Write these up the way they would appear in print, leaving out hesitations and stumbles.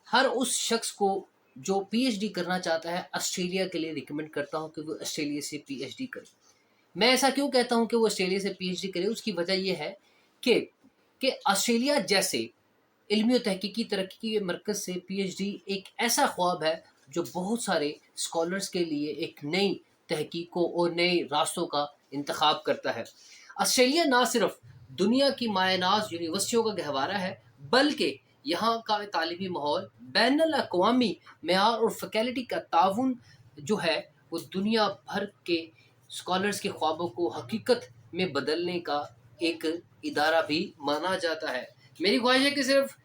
हर उस शख्स को जो पीएचडी करना चाहता है ऑस्ट्रेलिया के लिए रिकमेंड करता हूँ कि वो ऑस्ट्रेलिया से पीएचडी करे। मैं ऐसा क्यों कहता हूँ कि वो ऑस्ट्रेलिया से पीएचडी करे, उसकी वजह ये है कि ऑस्ट्रेलिया जैसे इल्मी और तहकीकी तरक्की के मरकज़ से पीएचडी एक ऐसा ख्वाब है जो बहुत सारे स्कॉलर्स के लिए एक नई तहकीकों और नए रास्तों का इंतखाब करता है। ऑस्ट्रेलिया ना सिर्फ दुनिया की मायनाज यूनिवर्सिटियों का गहवारा है, बल्कि यहाँ का तालीमी माहौल बैनुल अक़वामी मेयार और फैकल्टी का ताउन जो है वो दुनिया भर के स्कॉलर्स के ख्वाबों को हकीकत में बदलने का एक इदारा भी माना जाता है। मेरी ख्वाहिश है कि सिर्फ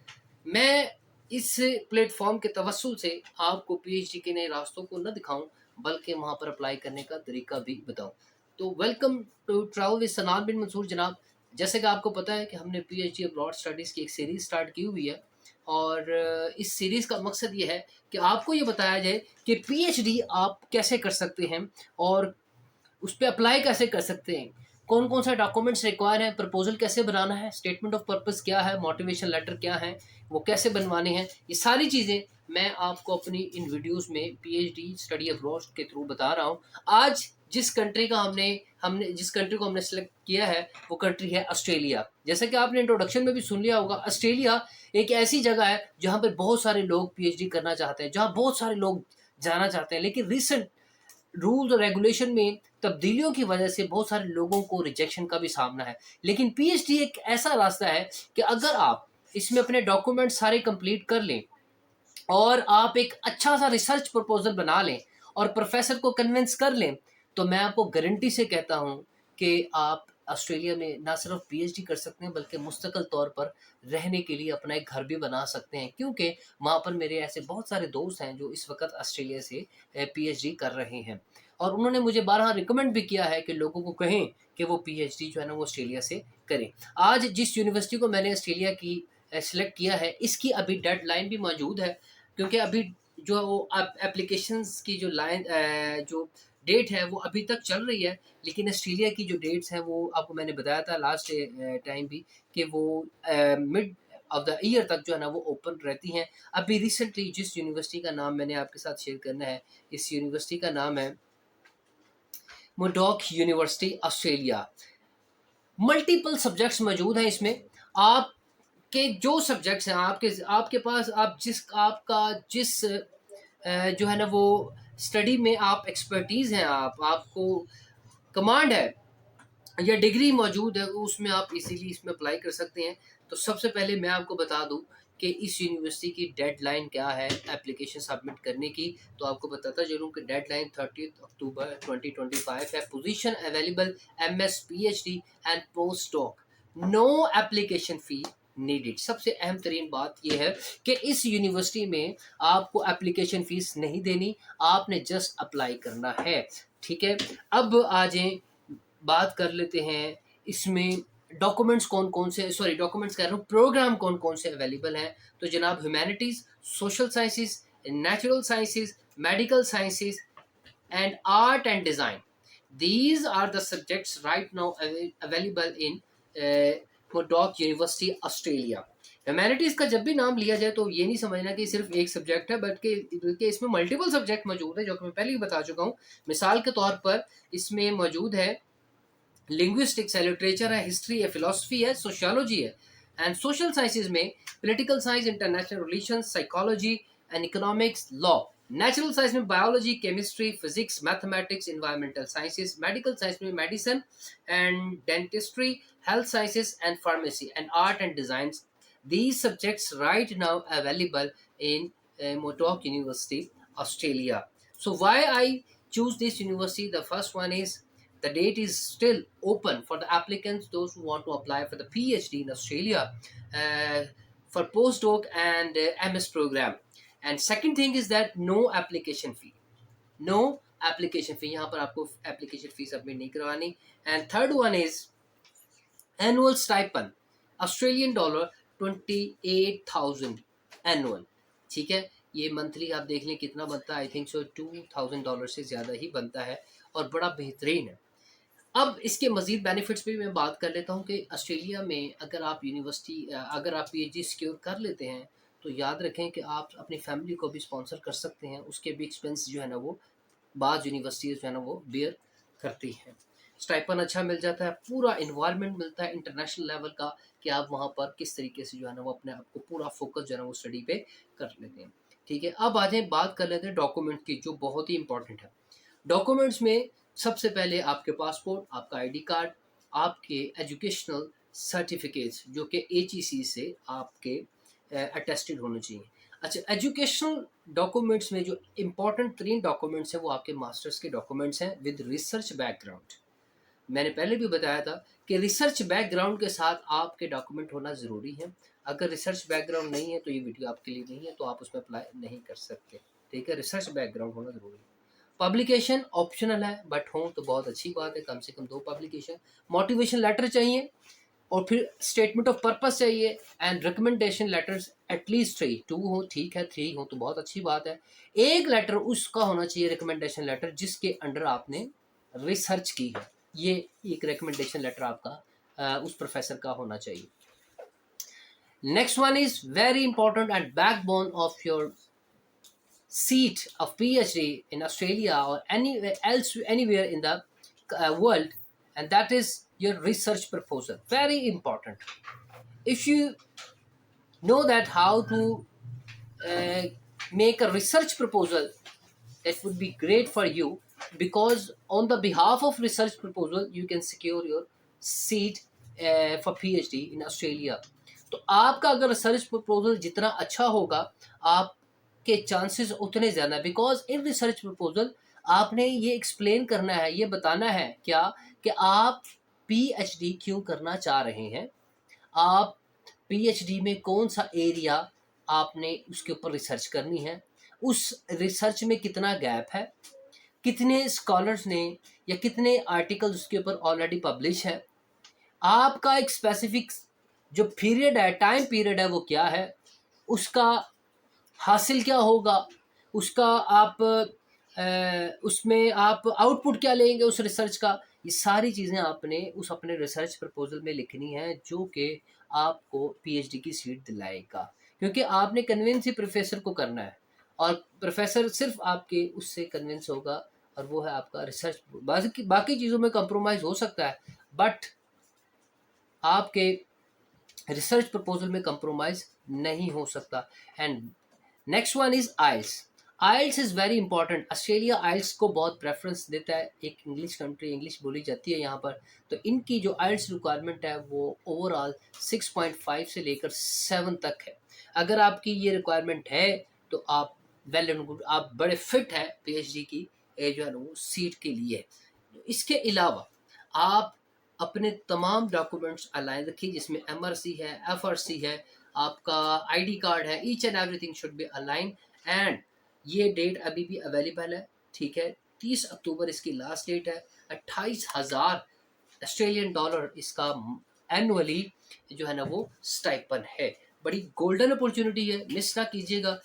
मैं इस प्लेटफॉर्म के तवस्सुल से आपको पीएचडी के नए रास्तों को न दिखाऊं, बल्कि वहाँ पर अप्लाई करने का तरीका भी बताऊं। तो वेलकम टू ट्रैवल विद सनान बिन मंसूर जनाब। जैसे कि आपको पता है कि हमने पीएचडी अब्रॉड स्टडीज़ की एक सीरीज़ स्टार्ट की हुई है, और इस सीरीज़ का मकसद ये है कि आपको ये बताया जाए कि पीएचडी आप कैसे कर सकते हैं और उस पर अप्लाई कैसे कर सकते हैं, कौन कौन सा डॉक्यूमेंट्स रिक्वायर है, प्रपोजल कैसे बनाना है, स्टेटमेंट ऑफ पर्पस क्या है, मोटिवेशन लेटर क्या है, वो कैसे बनवाने हैं। ये सारी चीज़ें मैं आपको अपनी इन वीडियोस में पीएचडी स्टडी अब्रॉड के थ्रू बता रहा हूँ। आज जिस कंट्री का हमने हमने जिस कंट्री को हमने सेलेक्ट किया है वो कंट्री है ऑस्ट्रेलिया। जैसे कि आपने इंट्रोडक्शन में भी सुन लिया होगा, ऑस्ट्रेलिया एक ऐसी जगह है जहाँ पर बहुत सारे लोग पीएचडी करना चाहते हैं, जहाँ बहुत सारे लोग जाना चाहते हैं, लेकिन रिसेंट रूल्स और रेगुलेशन में तब्दीलियों की वजह से बहुत सारे लोगों को रिजेक्शन का भी सामना है। लेकिन पीएचडी एक ऐसा रास्ता है कि अगर आप इसमें अपने डॉक्यूमेंट सारे कंप्लीट कर लें और आप एक अच्छा सा रिसर्च प्रपोजल बना लें और प्रोफेसर को कन्विंस कर लें, तो मैं आपको गारंटी से कहता हूं कि आप ऑस्ट्रेलिया में ना सिर्फ पीएचडी कर सकते हैं, बल्कि मुस्तकिल तौर पर रहने के लिए अपना एक घर भी बना सकते हैं, क्योंकि वहाँ पर मेरे ऐसे बहुत सारे दोस्त हैं जो इस वक्त ऑस्ट्रेलिया से पीएचडी कर रहे हैं, और उन्होंने मुझे बारहा रिकमेंड भी किया है कि लोगों को कहें कि वो पीएचडी जो है ना वो ऑस्ट्रेलिया से करें। आज जिस यूनिवर्सिटी को मैंने ऑस्ट्रेलिया की सेलेक्ट किया है, इसकी अभी डेडलाइन भी मौजूद है, क्योंकि अभी जो वो एप्लीकेशंस की जो जो डेट है वो अभी तक चल रही है। लेकिन ऑस्ट्रेलिया की जो डेट्स हैं वो आपको मैंने बताया था लास्ट टाइम भी कि वो मिड ऑफ द ईयर तक जो है ना वो ओपन रहती हैं। अभी रिसेंटली जिस यूनिवर्सिटी का नाम मैंने आपके साथ शेयर करना है, इस यूनिवर्सिटी का नाम है मुरडॉक यूनिवर्सिटी ऑस्ट्रेलिया। मल्टीपल सब्जेक्ट्स मौजूद हैं इसमें। आपके जो सब्जेक्ट्स हैं आपके पास, आपका जिस जो है ना वो स्टडी में आप एक्सपर्टीज़ हैं, आपको कमांड है या डिग्री मौजूद है, उसमें आप इजीली इसमें अप्लाई कर सकते हैं। तो सबसे पहले मैं आपको बता दूं कि इस यूनिवर्सिटी की डेडलाइन क्या है एप्लीकेशन सबमिट करने की। तो आपको बताता चलूँ कि डेडलाइन 30 अक्टूबर 2025 है। Position available MS PhD and post doc, no application fee needed. सबसे अहम तरीन बात यह है कि इस यूनिवर्सिटी में आपको एप्लीकेशन फ़ीस नहीं देनी, आपने जस्ट अप्लाई करना है। ठीक है, अब आ जाएँ बात कर लेते हैं इसमें डॉक्यूमेंट्स कौन कौन से, सॉरी डॉक्यूमेंट्स कह रहा हूँ, प्रोग्राम कौन कौन से अवेलेबल हैं। तो जनाब humanities, social sciences, natural sciences, medical sciences and art and design, these are the subjects right now available in Murdoch University Australia। Humanities का जब भी नाम लिया जाए तो ये नहीं समझना कि सिर्फ एक सब्जेक्ट है, बल्कि इसमें मल्टीपल सब्जेक्ट मौजूद है, जो कि मैं पहले ही बता चुका हूँ। मिसाल के तौर पर इसमें मौजूद है लिंग्विस्टिक्स है, लिटरेचर है, हिस्ट्री है, फिलोसफी है, सोशियोलॉजी है। एंड सोशल साइंसेज में political science, international relations, psychology and economics, law. Natural science में biology, chemistry, physics, mathematics, environmental sciences. Medical science में medicine and dentistry, health sciences and pharmacy and art and design. These subjects right now available in Murdoch University, Australia. So why I choose this university? The first one is the date is still open for the applicants, those who want to apply for the PhD in Australia, for postdoc and MS program. And second thing is that no application fee, no application fee, यहाँ पर आपको application fee submit नहीं करवानी। And third one is annual stipend, Australian dollar 28,000 annual. ठीक है, ये monthly आप देख लें कितना बनता है, आई थिंक सो $2,000 से ज़्यादा ही बनता है, और बड़ा बेहतरीन है। अब इसके मज़ीद बेनिफिट्स भी मैं बात कर लेता हूँ कि ऑस्ट्रेलिया में अगर आप पीएचडी सिक्योर कर लेते हैं तो याद रखें कि आप अपनी फैमिली को भी स्पॉन्सर कर सकते हैं, उसके भी एक्सपेंस जो है ना वो बाद यूनिवर्सिटीज़ जो है ना वो बियर करती हैं। स्टाइपन अच्छा मिल जाता है, पूरा इन्वायरमेंट मिलता है इंटरनेशनल लेवल का कि आप वहाँ पर किस तरीके से जो है ना वो अपने आप को पूरा फोकस जो है ना वो स्टडी पे कर लेते हैं। ठीक है, अब आ जाए बात कर लेते हैं डॉक्यूमेंट की, जो बहुत ही इंपॉर्टेंट है। डॉक्यूमेंट्स में सबसे पहले आपके पासपोर्ट, आपका आईडी कार्ड, आपके एजुकेशनल सर्टिफिकेट्स जो कि एचईसी से आपके अटेस्टेड होने चाहिए। अच्छा, एजुकेशनल डॉक्यूमेंट्स में जो इम्पोर्टेंट 3 डॉक्यूमेंट्स हैं वो आपके मास्टर्स के डॉक्यूमेंट्स हैं विद रिसर्च बैकग्राउंड। मैंने पहले भी बताया था कि रिसर्च बैकग्राउंड के साथ आपके डॉक्यूमेंट होना ज़रूरी है। अगर रिसर्च बैकग्राउंड नहीं है तो ये वीडियो आपके लिए नहीं है, तो आप उसमें अप्लाई नहीं कर सकते। ठीक है, रिसर्च बैकग्राउंड होना ज़रूरी है। पब्लिकेशन ऑप्शनल है, बट हो तो बहुत अच्छी बात है, कम से कम 2 पब्लिकेशन। मोटिवेशन लेटर चाहिए, और फिर स्टेटमेंट ऑफ पर्पस चाहिए, एंड रिकमेंडेशन लेटर्स एटलीस्ट 3, 2 हो ठीक है, 3 हो तो बहुत अच्छी बात है। एक लेटर उसका होना चाहिए रिकमेंडेशन लेटर जिसके अंडर आपने रिसर्च की है, ये एक रिकमेंडेशन लेटर आपका उस प्रोफेसर का होना चाहिए। Next one is very important and backbone of your seat of PhD in Australia or anywhere else, anywhere in the world, and that is your research proposal. Very important. If you know that how to uh, make a research proposal, that would be great for you, because on the behalf of research proposal you can secure your seat for PhD in Australia. तो आपका अगर research proposal जितना अच्छा होगा, आपके chances उतने ज़्यादा, because in research proposal आपने ये एक्सप्लेन करना है, ये बताना है क्या कि आप पीएचडी क्यों करना चाह रहे हैं, आप पीएचडी में कौन सा एरिया आपने उसके ऊपर रिसर्च करनी है, उस रिसर्च में कितना गैप है, कितने स्कॉलर्स ने या कितने आर्टिकल्स उसके ऊपर ऑलरेडी पब्लिश है, आपका एक स्पेसिफिक जो पीरियड है, टाइम पीरियड है वो क्या है, उसका हासिल क्या होगा, उसका आप उसमें आप आउटपुट क्या लेंगे उस रिसर्च का। ये सारी चीज़ें आपने उस अपने रिसर्च प्रपोजल में लिखनी है, जो कि आपको पीएचडी की सीट दिलाएगा, क्योंकि आपने कन्विंस ही प्रोफेसर को करना है, और प्रोफेसर सिर्फ आपके उससे कन्विंस होगा, और वो है आपका रिसर्च। बाकी चीज़ों में कंप्रोमाइज़ हो सकता है, बट आपके रिसर्च प्रपोजल में कंप्रोमाइज नहीं हो सकता। And next one is IELTS. IELTS is very important. Australia IELTS को बहुत प्रेफरेंस देता है, एक इंग्लिश कंट्री, इंग्लिश बोली जाती है यहाँ पर, तो इनकी जो आइल्स रिक्वायरमेंट है वो ओवरऑल 6.5 से लेकर 7 तक है। अगर आपकी ये रिक्वायरमेंट है तो आप वेल एंड गुड, आप बड़े फिट हैं पीएचडी की जो है ना वो सीट के लिए। इसके अलावा आप अपने तमाम डॉक्यूमेंट्स अलाइन रखिए, जिसमें एमआरसी है, एफआरसी है, आपका आईडी कार्ड है, each and everything should be align. And ये डेट अभी भी अवेलेबल है, ठीक है, 30 अक्टूबर इसकी लास्ट डेट है। 28,000 ऑस्ट्रेलियन डॉलर इसका एनुअली जो है ना वो स्टाइपन है। बड़ी गोल्डन अपॉर्चुनिटी है, मिस ना कीजिएगा।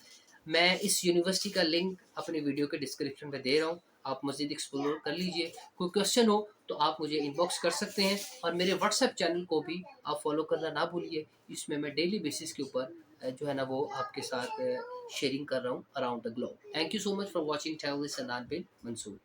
मैं इस यूनिवर्सिटी का लिंक अपने वीडियो के डिस्क्रिप्शन में दे रहा हूँ, आप मज़ीद एक्सप्लोर कर लीजिए। कोई क्वेश्चन हो तो आप मुझे इनबॉक्स कर सकते हैं, और मेरे व्हाट्सएप चैनल को भी आप फॉलो करना ना भूलिए। इसमें मैं डेली बेसिस के ऊपर जो है ना वो आपके साथ शेयरिंग कर रहा हूँ around the globe. Thank you so much for watching. Channel सनान बिन मंसूर।